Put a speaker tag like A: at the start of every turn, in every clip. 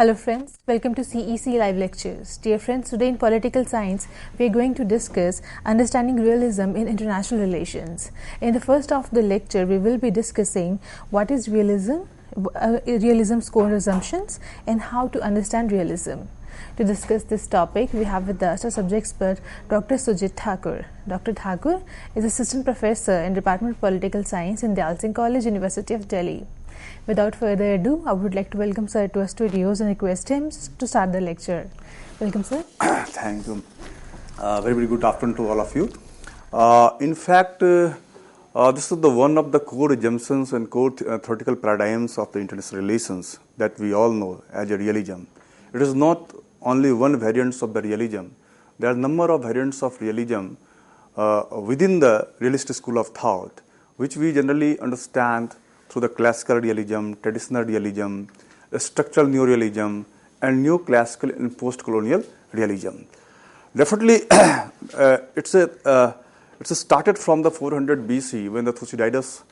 A: Hello friends, welcome to CEC Live Lectures. Dear friends, today in Political Science, we are going to discuss understanding realism in international relations. In the first half of the lecture, we will be discussing what is realism, realism's core assumptions, and how to understand realism. To discuss this topic, we have with us our subject expert, Dr. Sujit Thakur. Dr. Thakur is Assistant Professor in Department of Political Science in Dal Singh College, University of Delhi. Without further ado, I would like to welcome Sir to our studios and request him to start the lecture. Welcome, Sir.
B: Thank you. Very good afternoon to all of you. In fact, this is one of the core assumptions and core theoretical paradigms of the international relations that we all know as a realism. It is not only one variant of the realism. There are a number of variants of realism within the realist school of thought, which we generally understand through the classical realism, traditional realism, structural neorealism, and neoclassical and post-colonial realism. Definitely, it's started from the 400 BC when the Thucydides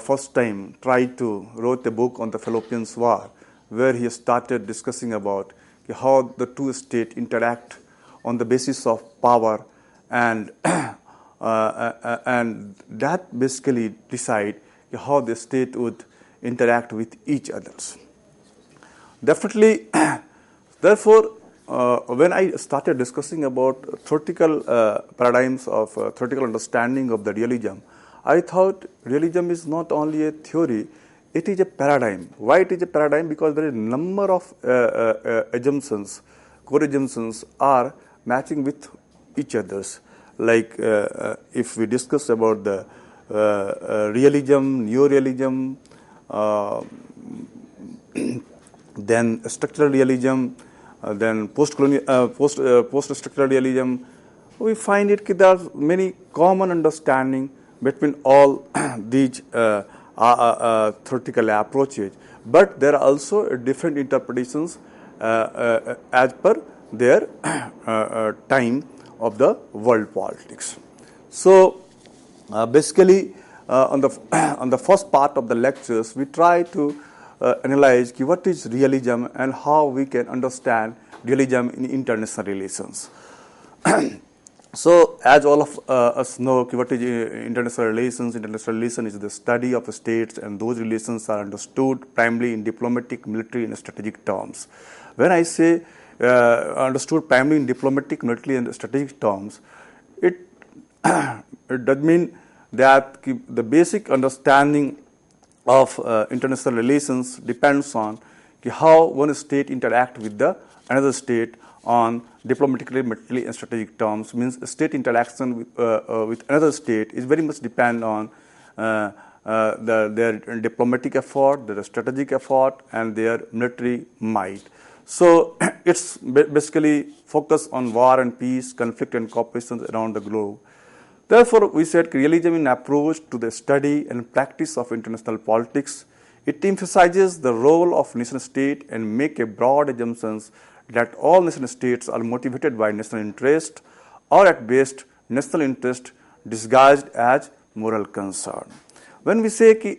B: first time tried to wrote a book on the Fallopian War, where he started discussing about how the two states interact on the basis of power, and that basically decide how the state would interact with each others. Definitely, therefore, when I started discussing about theoretical paradigms of theoretical understanding of the realism, I thought realism is not only a theory, it is a paradigm. Why it is a paradigm? Because there is a number of assumptions, core assumptions are matching with each others. Like if we discuss about the realism, neorealism, then structural realism, then post-structural realism, we find it that there are many common understanding between all these theoretical approaches, but there are also different interpretations as per their time of the world politics. So basically, on the first part of the lectures, we try to analyze what is realism and how we can understand realism in international relations. So, as all of us know, what is international relations? International relations is the study of states, and those relations are understood primarily in diplomatic, military, and strategic terms. When I say understood primarily in diplomatic, military, and strategic terms, it does mean that the basic understanding of international relations depends on how one state interact with another state on diplomatically, militarily, and strategic terms. Means state interaction with another state is very much depend on their diplomatic effort, their strategic effort, and their military might. So it's basically focused on war and peace, conflict and cooperation around the globe. Therefore, we said realism in approach to the study and practice of international politics. It emphasizes the role of nation state and make a broad assumptions that all nation states are motivated by national interest, or at best national interest disguised as moral concern. When we say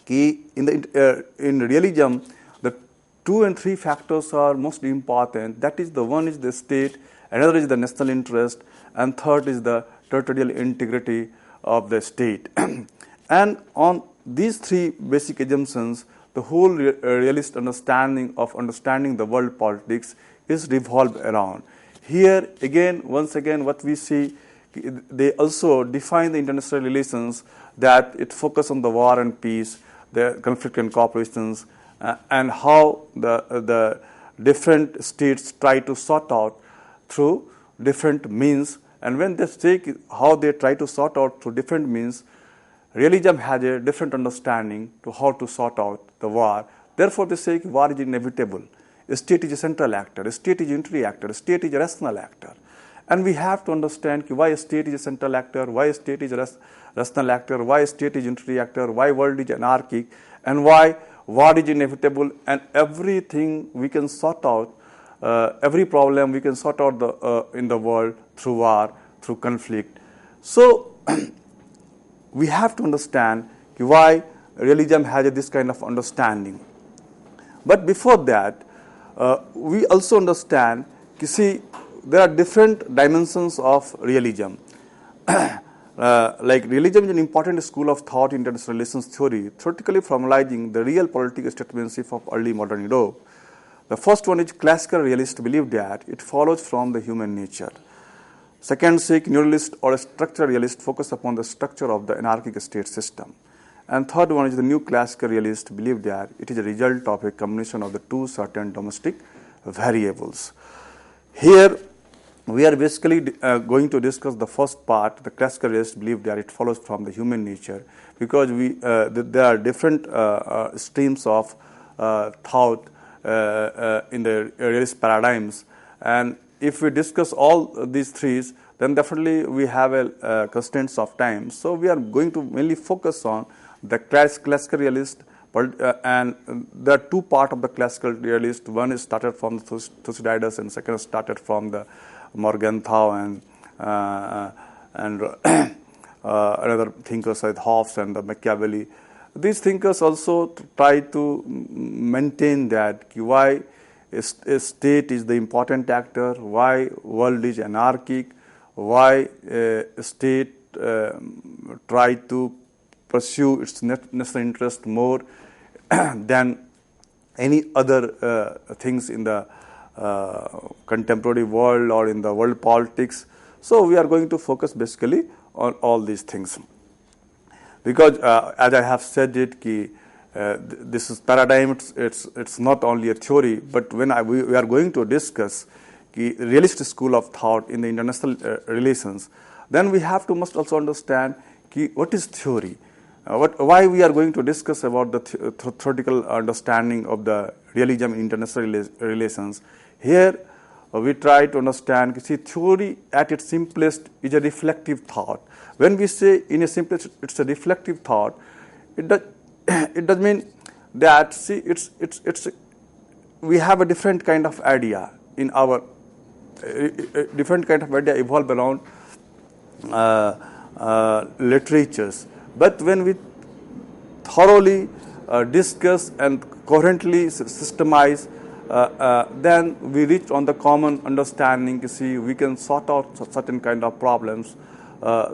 B: in realism, the 2 and 3 factors are most important. That is, the one is the state, another is the national interest, and third is the territorial integrity of the state. And on these 3 basic assumptions, the whole realist understanding the world politics is revolved around. Here again, once again, what we see, they also define the international relations that it focuses on the war and peace, the conflict and cooperations, and how the different states try to sort out through different means. And when they say how they try to sort out through different means, realism has a different understanding to how to sort out the war. Therefore, they say war is inevitable. A state is a central actor, a state is an unitary actor, a state is a rational actor. And we have to understand why a state is a central actor, why a state is a rational actor, why a state is a unitary actor, why world is anarchic, and why war is inevitable, and everything we can sort out. Every problem we can sort out in the world through war, through conflict. So we have to understand why realism has this kind of understanding. But before that, we also understand, you see, there are different dimensions of realism. Like realism is an important school of thought in international relations theory, theoretically formalizing the real political statesmanship of early modern Europe. The first one is classical realist belief that it follows from the human nature. Second, Sikh neuralist or structural realist focus upon the structure of the anarchic state system. And third one is the new classical realist believe that it is a result of a combination of the two certain domestic variables. Here, we are basically going to discuss the first part. The classical realist believe that it follows from the human nature, because there are different streams of thought in the realist paradigms, and if we discuss all these three, then definitely we have a constraints of time. So we are going to mainly focus on the classical realist, and there are two parts of the classical realist. One is started from the Thucydides, and second is started from the Morgenthau and another thinkers like Hobbes and the Machiavelli. These thinkers also try to maintain that why a state is the important actor, why world is anarchic, why a state try to pursue its national interest more than any other things in the contemporary world or in the world politics. So we are going to focus basically on all these things, because as I have said it, this is paradigm. It's not only a theory, but when we are going to discuss the realist school of thought in the international relations, then we must also understand what is theory. Why we are going to discuss about the theoretical understanding of the realism in international relations. Here we try to understand, theory at its simplest is a reflective thought. When we say in a simplest it's a reflective thought, it does mean that we have a different kind of idea in our different kind of idea evolve around literatures. But when we thoroughly discuss and coherently systemize, then we reach on the common understanding. We can sort out certain kind of problems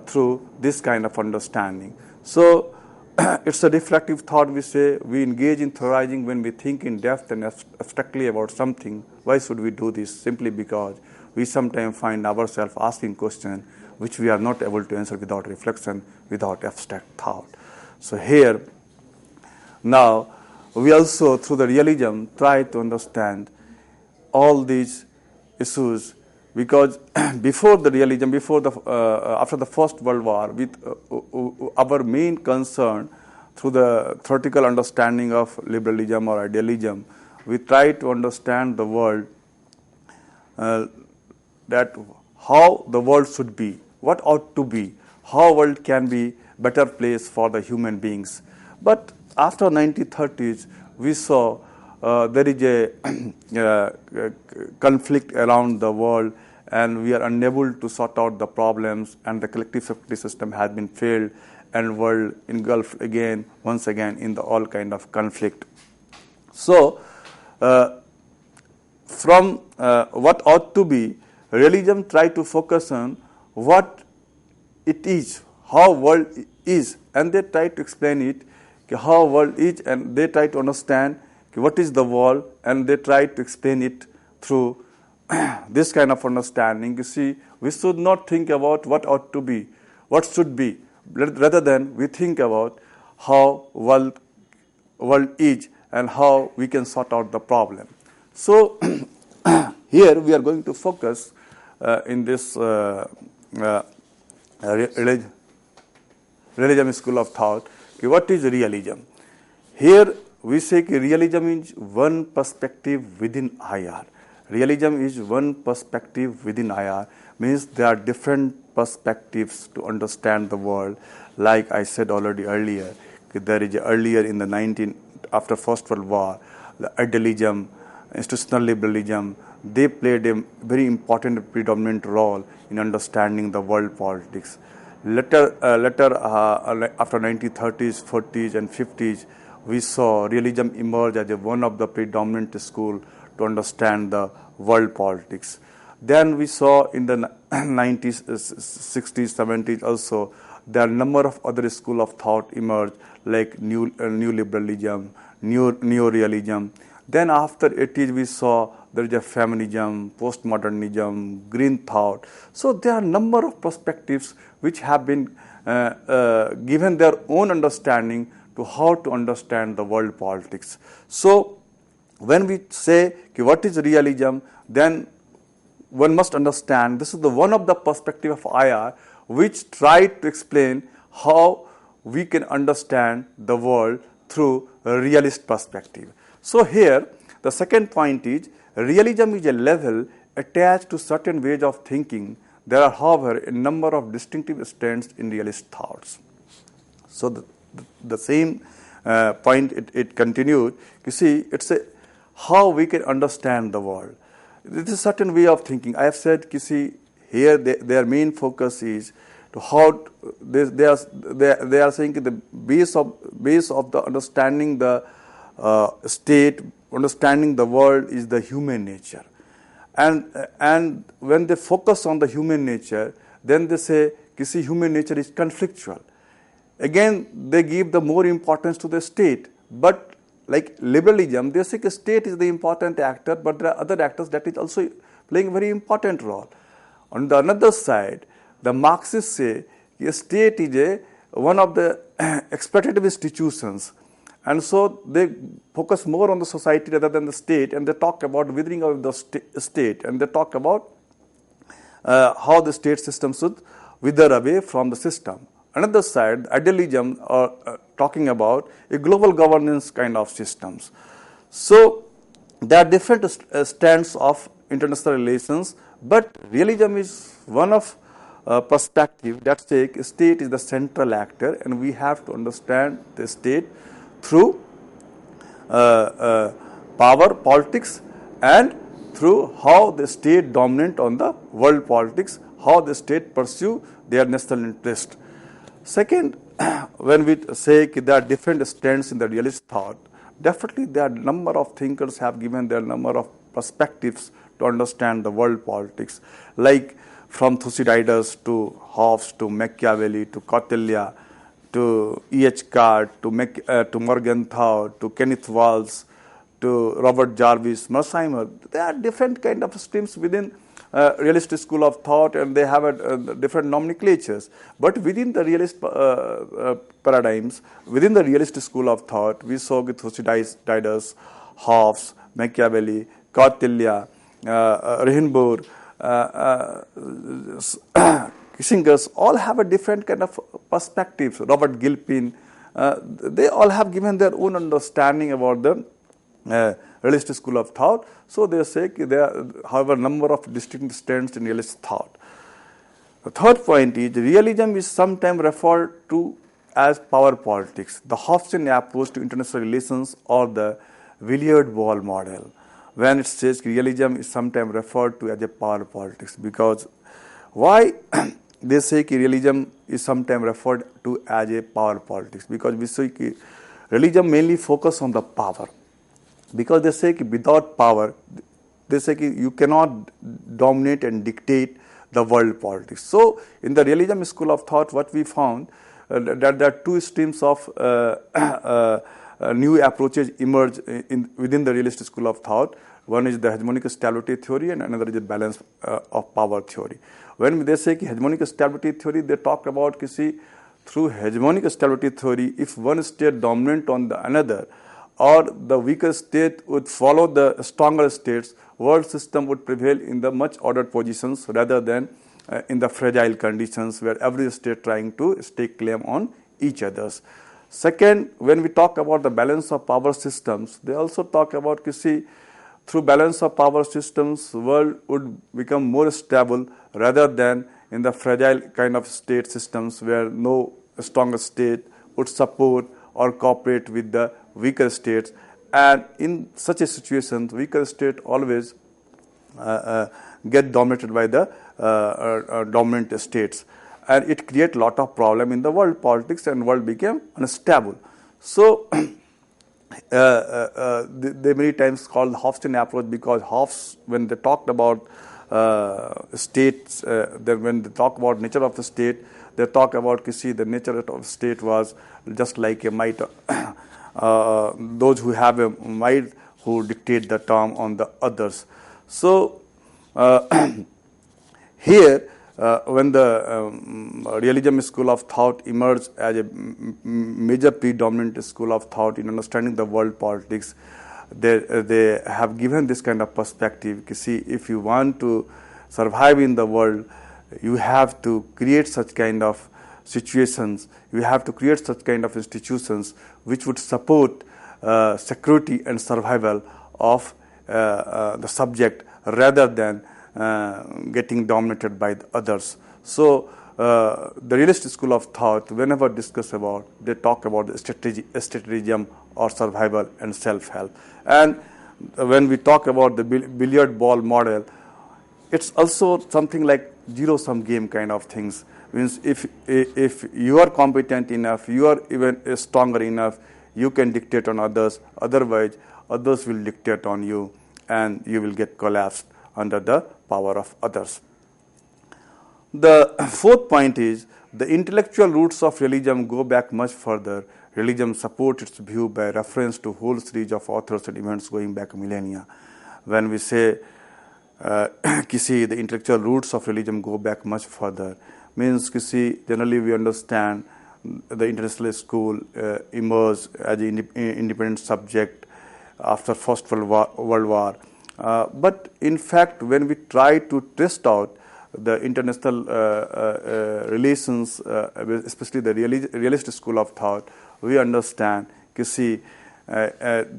B: through this kind of understanding. So it's a reflective thought. We say we engage in theorizing when we think in depth and abstractly about something. Why should we do this? Simply because we sometimes find ourselves asking questions which we are not able to answer without reflection, without abstract thought. So here, now, we also, through the realism, try to understand all these issues, because before the realism, after the First World War, with our main concern through the theoretical understanding of liberalism or idealism, we try to understand the world, that how the world should be, what ought to be, how world can be better place for the human beings. But after 1930s, we saw there is a conflict around the world, and we are unable to sort out the problems, and the collective safety system has been failed, and world engulfed again, once again, in the all kind of conflict. So, from what ought to be, realism try to focus on what it is, how world is, and they try to explain it, how world is, and they try to understand what is the world, and they try to explain it through this kind of understanding. We should not think about what ought to be, what should be, rather than we think about how world is and how we can sort out the problem. So here we are going to focus in this realism school of thought. What is realism? Here we say realism is one perspective within IR. Realism is one perspective within IR, means there are different perspectives to understand the world. Like I said already earlier, there is earlier in the after First World War, the idealism, institutional liberalism, they played a very important predominant role in understanding the world politics. Later after 1930s, 40s and 50s, we saw realism emerge as one of the predominant school to understand the world politics. Then we saw in the 90s, 60s, 70s also, there are a number of other schools of thought emerged, like new liberalism, neo-realism. Then after 80s, we saw there is a feminism, postmodernism, green thought. So there are a number of perspectives which have been given their own understanding to how to understand the world politics. So when we say what is realism, then one must understand this is the one of the perspective of IR which tried to explain how we can understand the world through a realist perspective. So here the second point is realism is a level attached to certain ways of thinking. There are, however, a number of distinctive strands in realist thoughts. So the same point it continued. You see, it's a how we can understand the world. This is a certain way of thinking. I have said, you see, here their main focus is to how they are saying the base of the understanding the state, understanding the world is the human nature. And when they focus on the human nature, then they say, you see, human nature is conflictual. Again, they give the more importance to the state. But like liberalism, they say the state is the important actor, but there are other actors that is also playing a very important role. On the another side, the Marxists say a state is one of the exploitative institutions. And so they focus more on the society rather than the state, and they talk about withering of the state, and they talk about how the state system should wither away from the system. Another side, idealism, are talking about a global governance kind of systems. So there are different strands of international relations, but realism is one of perspective that says state is the central actor, and we have to understand the state through power politics and through how the state dominant on the world politics, how the state pursue their national interest. Second, when we say there are different strands in the realist thought, definitely there are number of thinkers have given their number of perspectives to understand the world politics, like from Thucydides to Hobbes to Machiavelli to Kautilya to E.H. Card to Morgenthau to Kenneth Walsh to Robert Jarvis, Mersheimer. There are different kind of streams within realist school of thought, and they have different nomenclatures. But within the realist paradigms, within the realist school of thought, we saw Thucydides, Hobbes, Machiavelli, Kautilya, Rehenbourg, Kissingers, all have a different kind of perspectives. Robert Gilpin, they all have given their own understanding about the realist school of thought. So they say there are, however, number of distinct strands in realist thought. The third point is realism is sometimes referred to as power politics, the Hobbesian approach to international relations, or the Villiard-Wall model. When it says realism is sometimes referred to as a power politics, because why they say realism is sometimes referred to as a power politics? Because we say realism mainly focus on the power. Because they say without power, they say you cannot dominate and dictate the world politics. So in the realism school of thought, what we found that there are two streams of new approaches emerge within the realist school of thought. One is the hegemonic stability theory, and another is the balance of power theory. When they say hegemonic stability theory, they talk about through hegemonic stability theory, if one state dominant on the another, or the weaker state would follow the stronger states, world system would prevail in the much ordered positions rather than in the fragile conditions where every state trying to stake claim on each other's. Second, when we talk about the balance of power systems, they also talk about through balance of power systems, world would become more stable rather than in the fragile kind of state systems where no stronger state would support or cooperate with the weaker states. And in such a situation, the weaker state always get dominated by the dominant states. And it creates a lot of problem in the world politics, and world became unstable. So they many times called the Hofstein approach, because Hofs, when they talked about states, when they talk about nature of the state, they talk about the nature of state was just like a might. Those who have a might who dictate the term on the others. So here, when the realism school of thought emerged as a major predominant school of thought in understanding the world politics, they have given this kind of perspective. If you want to survive in the world, you have to create such kind of situations, you have to create such kind of institutions which would support security and survival of the subject, rather than getting dominated by the others. So the realist school of thought, whenever discuss about, they talk about the strategism or survival and self-help. And when we talk about the billiard ball model, it's also something like zero-sum game kind of things. Means if you are competent enough, you are even stronger enough, you can dictate on others. Otherwise, others will dictate on you, and you will get collapsed under the power of others. The fourth point is the intellectual roots of realism go back much further. Realism supports its view by reference to whole series of authors and events going back millennia. When we say the intellectual roots of realism go back much further, means generally we understand the international school emerged as an independent subject after First World War. But in fact, when we try to test out the international relations, especially the realist school of thought, we understand the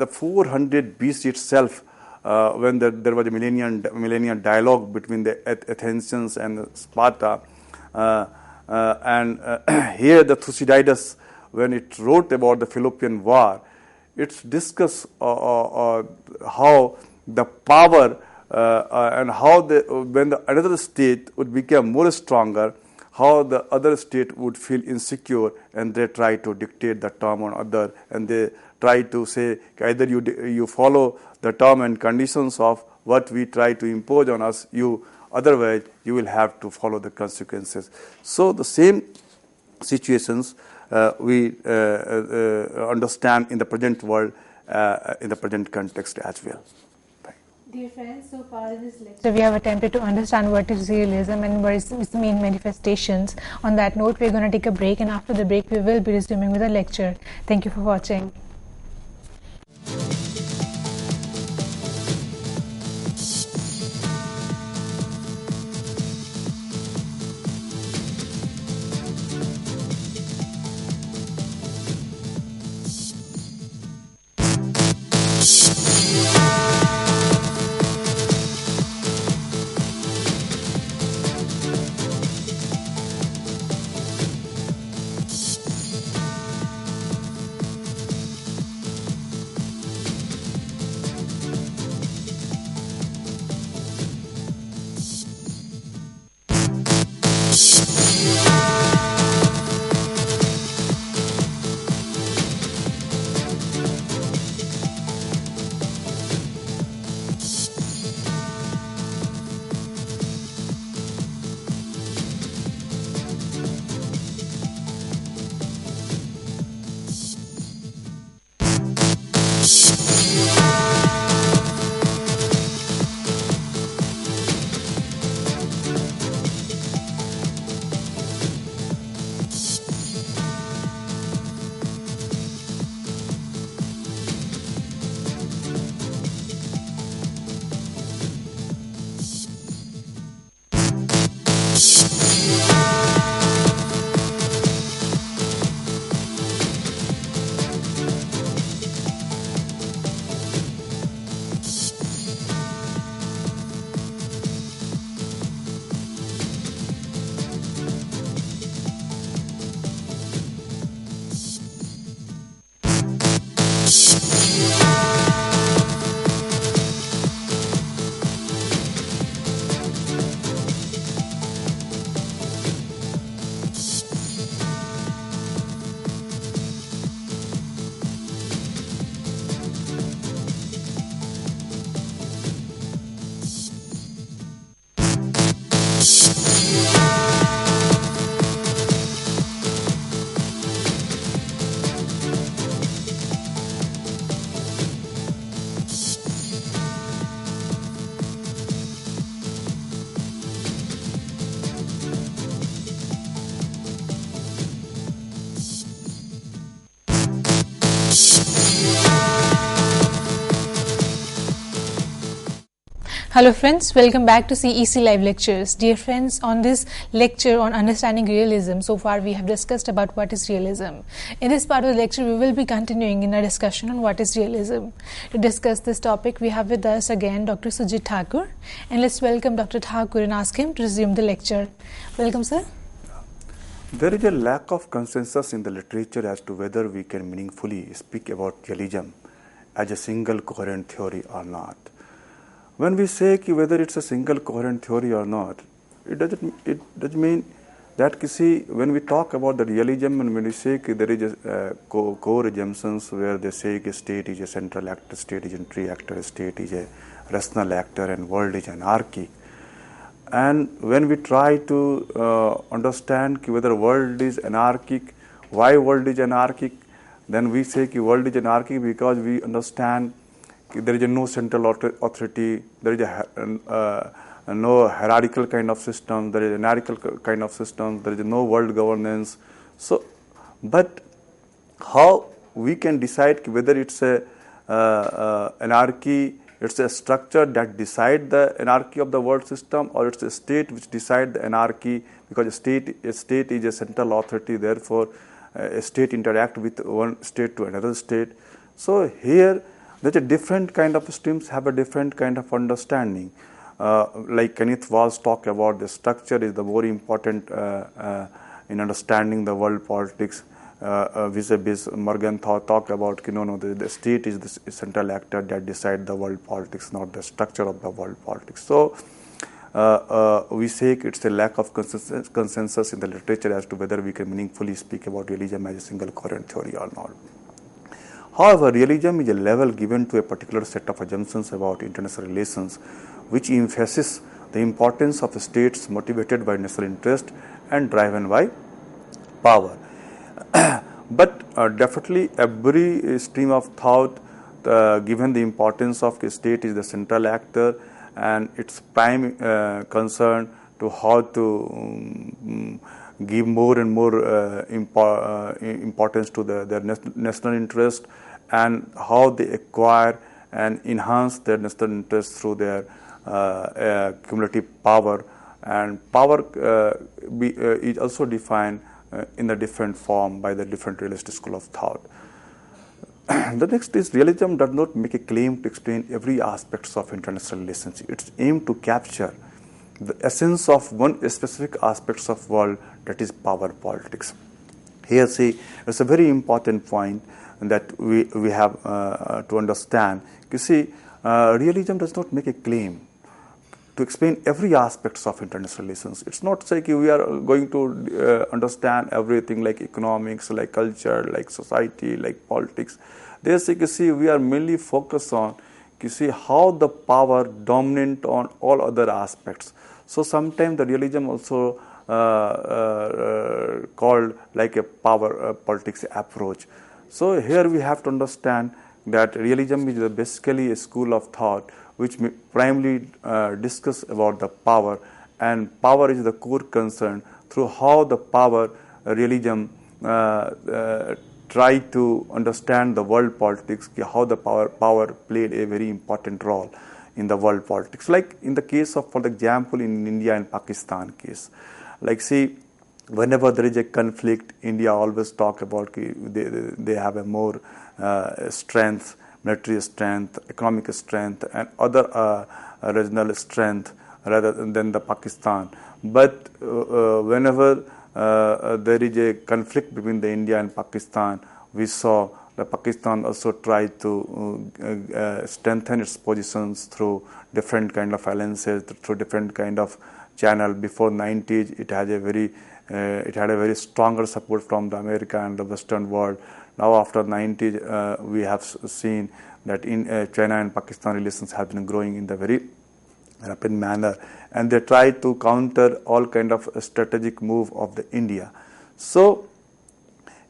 B: 400 BC itself, when there was a millennium dialogue between the Athenians and Sparta, and here the Thucydides, when it wrote about the Philippian War, it's discussed how the power and how when another state would become more stronger, how the other state would feel insecure, and they try to dictate the term on other, and they try to say either you follow the term and conditions of what we try to impose on us, otherwise you will have to follow the consequences. So the same situations we understand in the present world, in the present context as well.
A: Dear friends, so far in this lecture we have attempted to understand what is realism and what is its main manifestations. On that note, we are going to take a break, and after the break we will be resuming with the lecture. Thank you for watching. Hello friends, welcome back to CEC Live Lectures. Dear friends, on this lecture on understanding realism, so far we have discussed about what is realism. In this part of the lecture, we will be continuing in our discussion on what is realism. To discuss this topic, we have with us again Dr. Sujit Thakur, and let's welcome Dr. Thakur and ask him to resume the lecture. Welcome, sir.
B: There is a lack of consensus in the literature as to whether we can meaningfully speak about realism as a single coherent theory or not. When we say whether it's a single coherent theory or not, it doesn't mean that when we talk about the realism and when we say there is a core assumptions where they say state is a central actor, state is a tree actor, state is a rational actor, and world is anarchic. And when we try to understand whether world is anarchic, why world is anarchic, then we say world is anarchic because we understand there is no central authority, there is no hierarchical kind of system, there is anarchical kind of system, there is no world governance. So, but how we can decide whether it's a anarchy, it's a structure that decide the anarchy of the world system, or it's a state which decide the anarchy, because a state is a central authority, therefore a state interact with one state to another state. So here there's a different kind of streams have a different kind of understanding. Like Kenneth Walsh talk about, the structure is the more important in understanding the world politics. Vis-a-vis Morgan talk about the state is the central actor that decide the world politics, not the structure of the world politics. So we say it's a lack of consensus in the literature as to whether we can meaningfully speak about realism as a single coherent theory or not. However, realism is a level given to a particular set of assumptions about international relations, which emphasizes the importance of states motivated by national interest and driven by power. But definitely every stream of thought, given the importance of a state is the central actor and its prime concern to how to give more and more importance to their national interest, and how they acquire and enhance their national interest through their cumulative power. And power is also defined in a different form by the different realist school of thought. The next is realism does not make a claim to explain every aspect of international relations. It's aimed to capture the essence of one specific aspect of world, that is power politics. Here, see, it's a very important point that we have to understand. You see, realism does not make a claim to explain every aspects of international relations. It's not like we are going to understand everything, like economics, like culture, like society, like politics. There's we are mainly focused on how the power dominant on all other aspects. So sometimes the realism also called like a power politics approach. So here we have to understand that realism is basically a school of thought which primarily discuss about the power, and power is the core concern through how the power realism try to understand the world politics, how the power played a very important role in the world politics. Like in the case of, for example, in India and Pakistan case, like see, whenever there is a conflict, India always talk about they have a more strength, military strength, economic strength, and other regional strength rather than the Pakistan. But whenever there is a conflict between the India and Pakistan, we saw the Pakistan also tried to strengthen its positions through different kind of alliances, through different kind of channel. Before 90s, it had a very stronger support from the America and the Western world. Now after 90s, we have seen that in China and Pakistan relations have been growing in the very rapid manner, and they try to counter all kind of strategic move of the India. So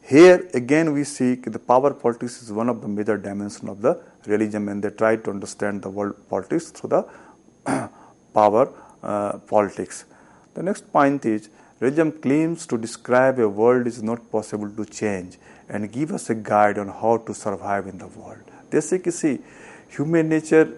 B: here again we see the power politics is one of the major dimensions of the realism, and they try to understand the world politics through the power politics. The next point is realism claims to describe a world is not possible to change and give us a guide on how to survive in the world. They say, see, human nature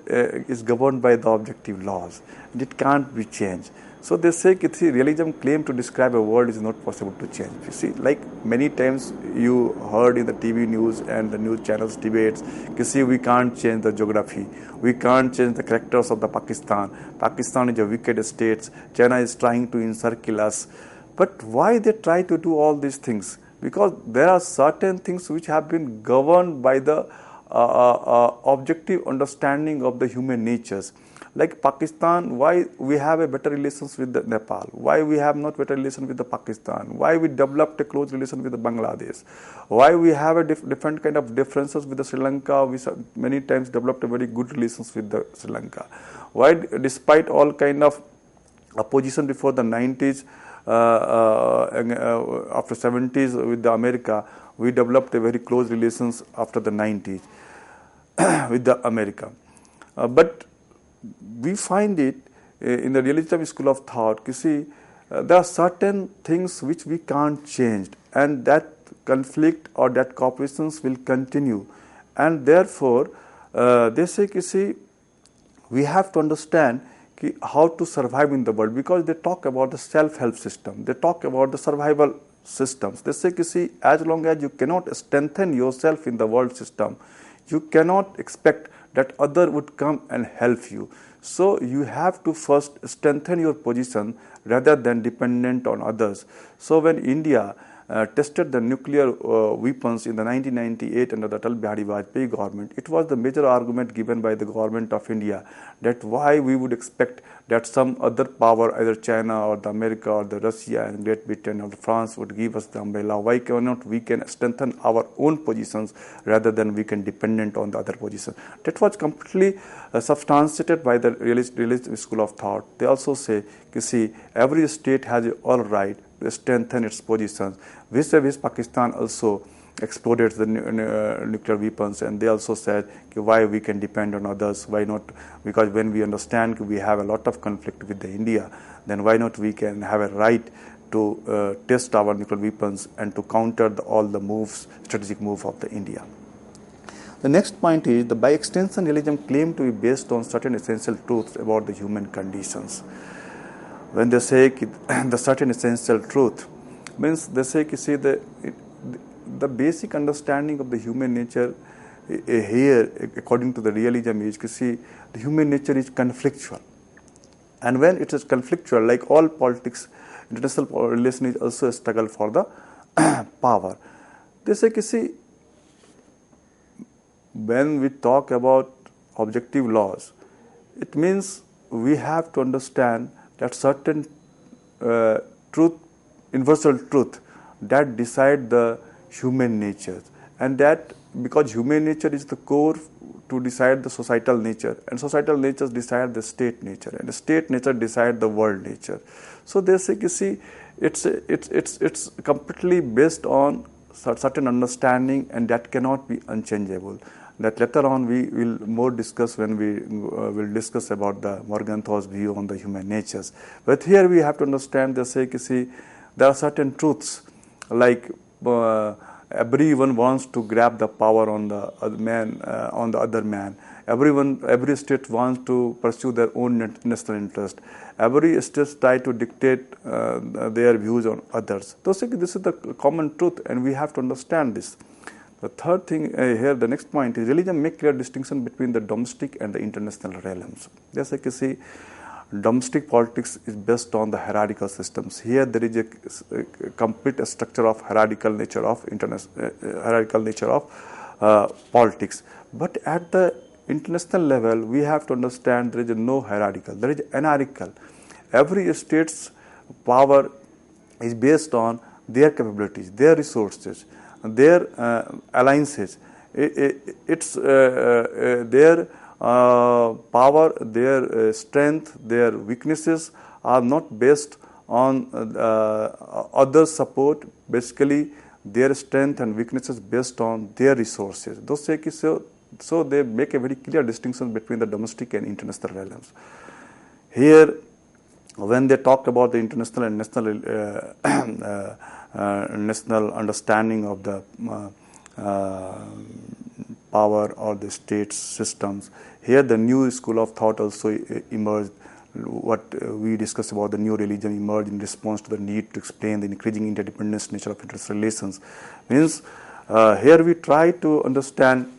B: is governed by the objective laws. It can't be changed. So they say that realism claim to describe a world is not possible to change. You see, like many times you heard in the TV news and the news channels debates, see, we can't change the geography, we can't change the characters of the Pakistan. Pakistan is a wicked state. China is trying to encircle us. But why they try to do all these things? Because there are certain things which have been governed by the objective understanding of the human natures. Like Pakistan, why we have a better relations with the Nepal? Why we have not better relation with the Pakistan? Why we developed a close relation with the Bangladesh? Why we have a different kind of differences with the Sri Lanka? We many times developed a very good relations with the Sri Lanka. Why, despite all kind of opposition before the 90s, after 70s with the America, we developed a very close relations after the 90s with the America. But we find it in the realism school of thought. You see, there are certain things which we can't change, and that conflict or that cooperations will continue. And therefore, they say, you see, we have to understand how to survive in the world, because they talk about the self-help system, they talk about the survival systems. They say, you see, as long as you cannot strengthen yourself in the world system, you cannot expect that other would come and help you. So you have to first strengthen your position rather than dependent on others. So when India tested the nuclear weapons in the 1998 under the Atal Bihari Vajpayee government, it was the major argument given by the government of India that why we would expect that some other power, either China or the America or the Russia and Great Britain or France, would give us the umbrella. Why cannot we can strengthen our own positions rather than we can dependent on the other position? That was completely substantiated by the realist school of thought. They also say, you see, every state has all right to strengthen its positions. Vis-a-vis Pakistan also exploded the nuclear weapons, and they also said why we can depend on others, why not, because when we understand we have a lot of conflict with the India, then why not we can have a right to test our nuclear weapons and to counter all the moves, strategic move of the India. The next point is, by extension, realism claimed to be based on certain essential truths about the human conditions. When they say the certain essential truth, means they say, you see, the basic understanding of the human nature here, according to the realism, is, you see, the human nature is conflictual. And when it is conflictual, like all politics, international relation is also a struggle for the power. They say, you see, when we talk about objective laws, it means we have to understand that certain truth, universal truth, that decide the human nature, and that because human nature is the core to decide the societal nature, and societal natures decide the state nature, and the state nature decide the world nature. So they say, you see, it's completely based on certain understanding, and that cannot be unchangeable. That later on we will more discuss when we will discuss about the Morgenthau's view on the human natures. But here we have to understand, they say, you see, there are certain truths, like everyone wants to grab the power on the other man. Every state wants to pursue their own national interest. Every state try to dictate their views on others. So this is the common truth, and we have to understand this. The third thing here, the next point is, religion make clear distinction between the domestic and the international realms. Just like you see, domestic politics is based on the hierarchical systems. Here there is a complete structure of hierarchical nature of politics. But at the international level, we have to understand there is no hierarchical, there is anarchical. Every state's power is based on their capabilities, their resources, their alliances. It's their power, their strength, their weaknesses are not based on other support. Basically, their strength and weaknesses based on their resources. So they make a very clear distinction between the domestic and international realms. Here, when they talk about the international and national national understanding of the power or the state systems. Here the new school of thought also emerged. What we discussed about the new religion emerged in response to the need to explain the increasing interdependence nature of international relations. Means here we try to understand,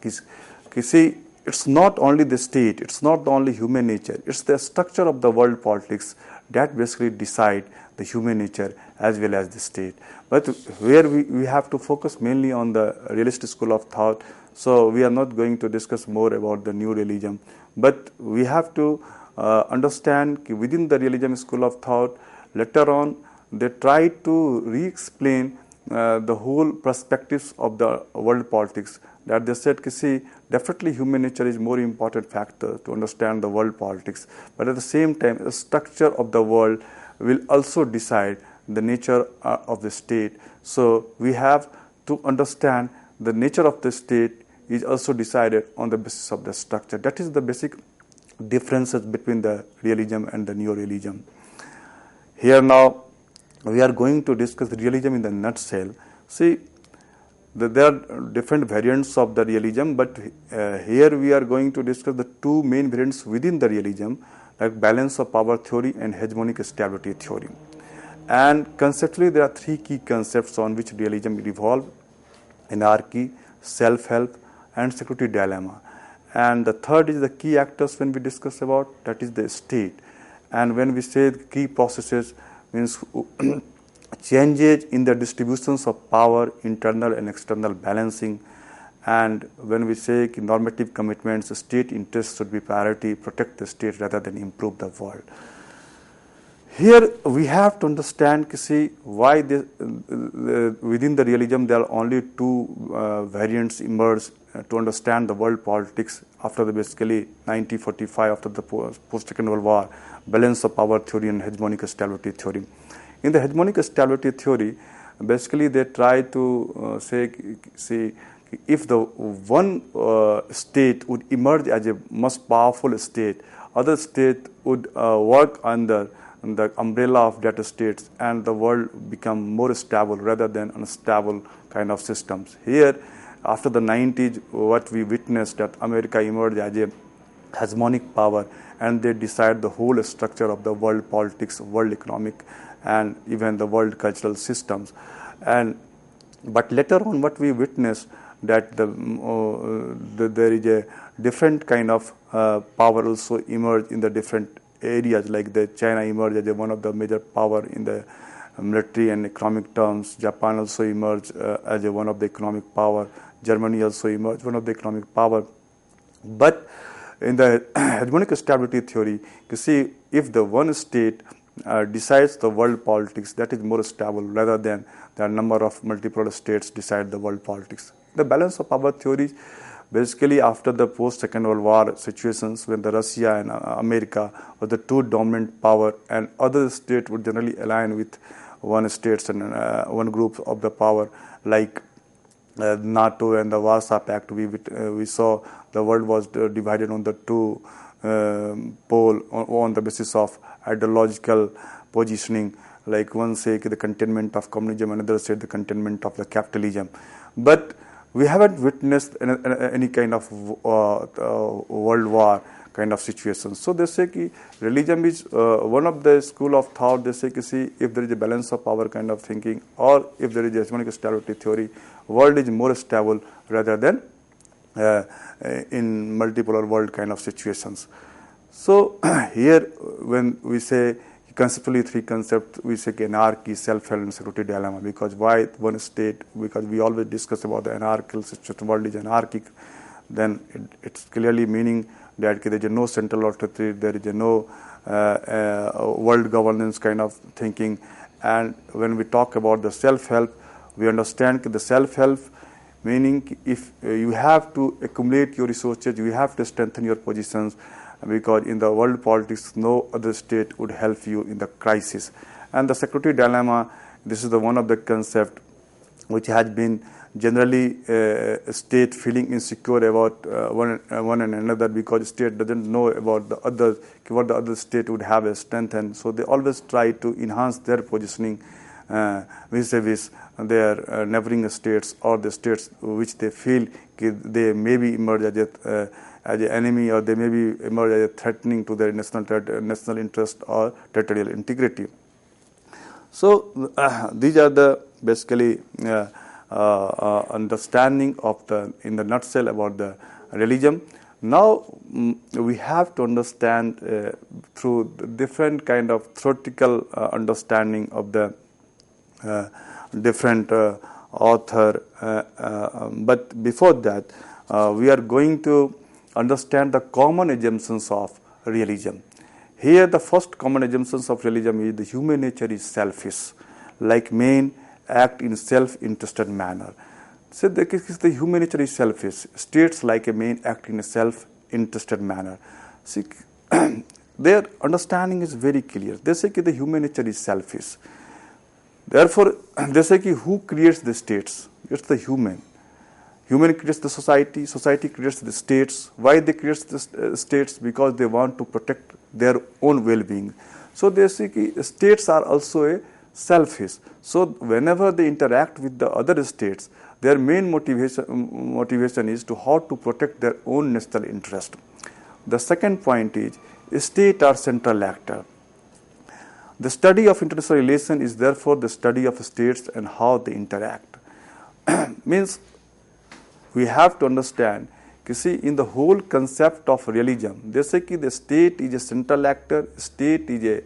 B: see, it's not only the state, it's not only human nature, it's the structure of the world politics that basically decide the human nature as well as the state. But where we have to focus mainly on the realist school of thought, so we are not going to discuss more about the new religion, but we have to understand within the realism school of thought, later on they try to re-explain the whole perspectives of the world politics, that they said, see, definitely human nature is more important factor to understand the world politics, but at the same time the structure of the world will also decide the nature of the state. So we have to understand the nature of the state is also decided on the basis of the structure. That is the basic differences between the realism and the neo-realism. Here now we are going to discuss realism in the nutshell. See, there are different variants of the realism, but here we are going to discuss the two main variants within the realism, like balance of power theory and hegemonic stability theory. And conceptually there are three key concepts on which realism revolves: anarchy, self-help, and security dilemma. And the third is the key actors when we discuss about, that is the state. And when we say the key processes, means changes in the distributions of power, internal and external balancing. And when we say normative commitments, state interests should be priority, protect the state rather than improve the world. Here we have to understand, see, why within the realism there are only two variants emerged to understand the world politics after the basically 1945, after the post-Second World War: balance of power theory and hegemonic stability theory. In the hegemonic stability theory, basically they try to say, if the one state would emerge as a most powerful state, other state would work under the umbrella of that states, and the world become more stable rather than unstable kind of systems. Here, after the 90s, what we witnessed, that America emerged as a hegemonic power, and they decide the whole structure of the world politics, world economic, and even the world cultural systems. But later on, what we witnessed, that there is a different kind of power also emerged in the different areas, like the China emerged as one of the major power in the military and economic terms. Japan also emerged as one of the economic power. Germany also emerged one of the economic power. But in the hegemonic stability theory, you see, if the one state decides the world politics, that is more stable rather than the number of multiple states decide the world politics. The balance of power theory, basically after the post-Second World War situations, when the Russia and America were the two dominant power, and other states would generally align with one states and one group of the power, like NATO and the Warsaw Pact. We saw the world was divided on the two pole on the basis of ideological positioning, like one said the containment of communism, another said the containment of the capitalism. But we haven't witnessed any kind of world war kind of situation. So they say that religion is one of the school of thought. They say, see, if there is a balance of power kind of thinking, or if there is a hegemonic stability theory, world is more stable rather than in multipolar world kind of situations. So here when we say conceptually three concepts, we say anarchy, self-help, and security dilemma. Because why one state? Because we always discuss about the anarchical situation, world is anarchic. Then it's clearly meaning that there is no central authority, there is no world governance kind of thinking. And when we talk about the self-help, we understand the self-help meaning if you have to accumulate your resources, you have to strengthen your positions, because in the world politics, no other state would help you in the crisis. And the security dilemma, this is the one of the concept which has been generally a state feeling insecure about one and another, because state doesn't know about the other, what the other state would have a strength, and so they always try to enhance their positioning vis-a-vis their neighboring states or the states which they feel they may be emerge as an enemy, or they may be emerge as a threatening to their national interest or territorial integrity. So these are the basically understanding of in the nutshell about the realism. Now we have to understand through the different kind of theoretical understanding of the different author. But before that, we are going to understand the common assumptions of realism. Here, the first common assumptions of realism is the human nature is selfish, like men act in self-interested manner. So the human nature is selfish. States like a man act in a self-interested manner. See, their understanding is very clear. They say that the human nature is selfish. Therefore, they say that who creates the states? It's the human. Human creates the society, society creates the states. Why they create the states? Because they want to protect their own well-being. So they say that states are also a selfish. So whenever they interact with the other states, their main motivation is to how to protect their own national interest. The second point is state are central actor. The study of international relations is therefore the study of states and how they interact. Means we have to understand, you see, in the whole concept of realism, they say that the state is a central actor, state is a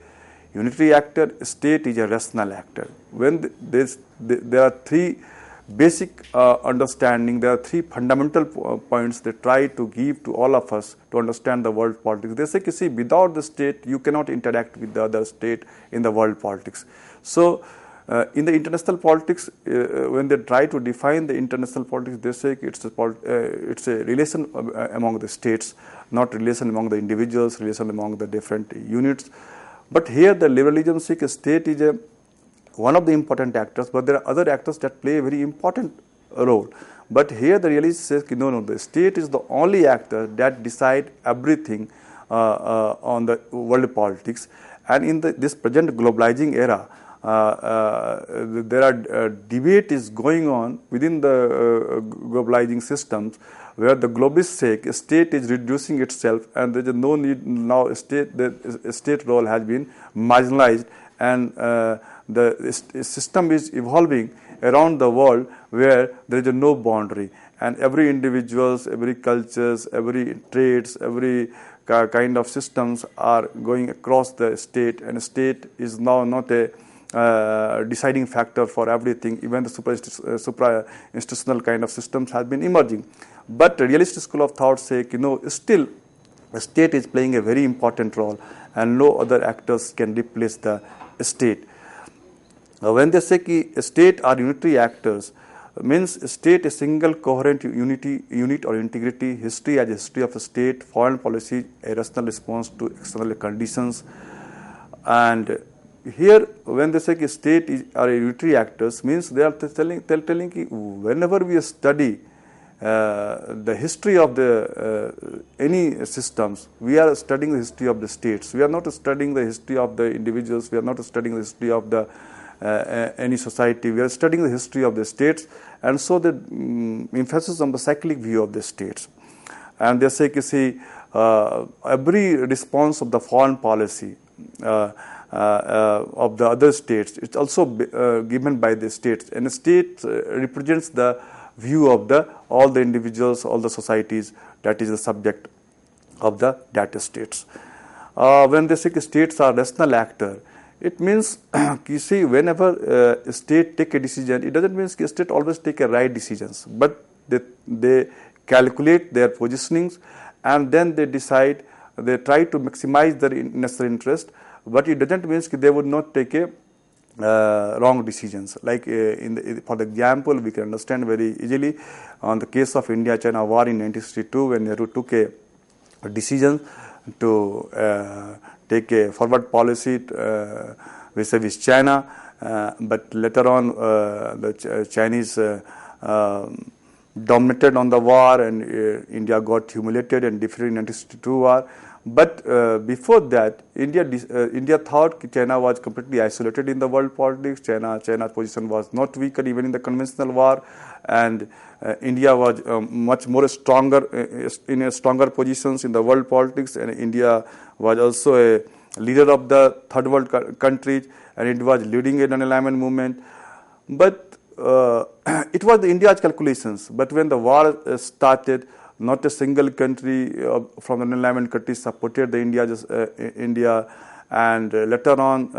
B: unitary actor, state is a rational actor. When there are three basic understanding, there are three fundamental points they try to give to all of us to understand the world politics. They say, you see, without the state, you cannot interact with the other state in the world politics. So, in the international politics, when they try to define the international politics, they say it's a relation among the states, not relation among the individuals, relation among the different units. But here the liberalism says a state is one of the important actors, but there are other actors that play a very important role. But here the realist says, no, the state is the only actor that decide everything on the world politics. And in this present globalizing era, there are debate is going on within the globalizing systems, where the globalists say a state is reducing itself, and there is no need now. The state role has been marginalized, and the system is evolving around the world where there is no boundary, and every individuals, every cultures, every trades, every kind of systems are going across the state, and state is now not a deciding factor for everything. Even the supra-institutional kind of systems have been emerging. But the realist school of thought say, still the state is playing a very important role, and no other actors can replace the state. When they say that state are unitary actors, means state a single coherent unit or integrity, history as a history of a state, foreign policy a rational response to external conditions. And here, when they say state are unitary actors, means they are telling whenever we study the history of the any systems, we are studying the history of the states. We are not studying the history of the individuals. We are not studying the history of the any society. We are studying the history of the states, and so the emphasis on the cyclic view of the states. And they say, every response of the foreign policy of the other states, it's also given by the states, and the state represents the view of all the individuals, all the societies that is the subject of the data states. When they say states are rational actor, it means whenever a state take a decision, it doesn't mean state always take a right decisions, but they calculate their positionings, and then they decide, they try to maximize their national interest, but it doesn't mean they would not take a wrong decisions. Like for the example, we can understand very easily on the case of India-China war in 1962, when Nehru took a decision to take a forward policy vis-a-vis China, but later on the Chinese dominated on the war, and India got humiliated and defeated in 1962 war. But before that, India thought China was completely isolated in the world politics. China's position was not weaker even in the conventional war, and India was much more stronger in a stronger positions in the world politics, and India was also a leader of the third world countries, and it was leading a non-alignment movement. But it was India's calculations. But when the war started, not a single country from the non-alignment countries supported the India, and later on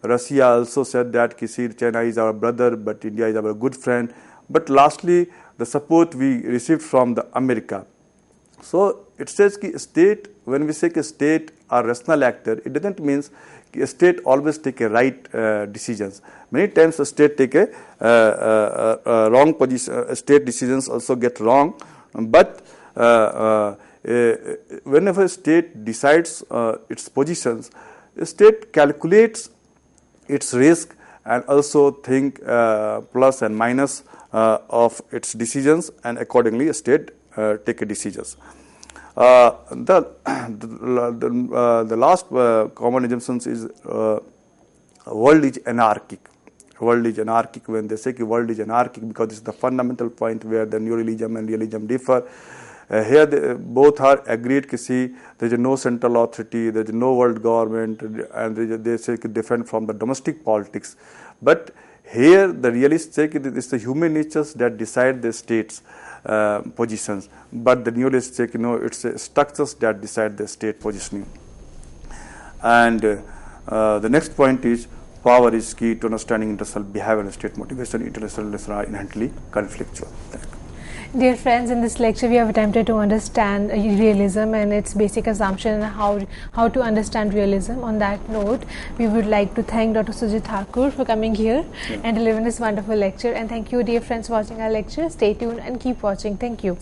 B: Russia also said that China is our brother, but India is our good friend. But lastly, the support we received from the America. So it says that state, when we say state or rational actor, it doesn't mean a state always take a right decisions. Many times a state take a wrong position. State decisions also get wrong. But whenever a state decides its positions, a state calculates its risk and also think plus and minus of its decisions, and accordingly a state take a decisions. The last common assumptions is world is anarchic. World is anarchic. When they say world is anarchic, because this is the fundamental point where the neorealism and realism differ. Here both are agreed there is no central authority, there is no world government, and they say different from the domestic politics. But here the realists say it is the human natures that decide the state's positions, but the neolists say it's structures that decide the state positioning. And the next point is power is key to understanding international behavior and state motivation. International relations are inherently conflictual.
A: Dear friends, in this lecture we have attempted to understand realism and its basic assumption and how to understand realism. On that note, we would like to thank Dr. Sujit Thakur for coming here and delivering this wonderful lecture. And thank you, dear friends, for watching our lecture. Stay tuned and keep watching. Thank you.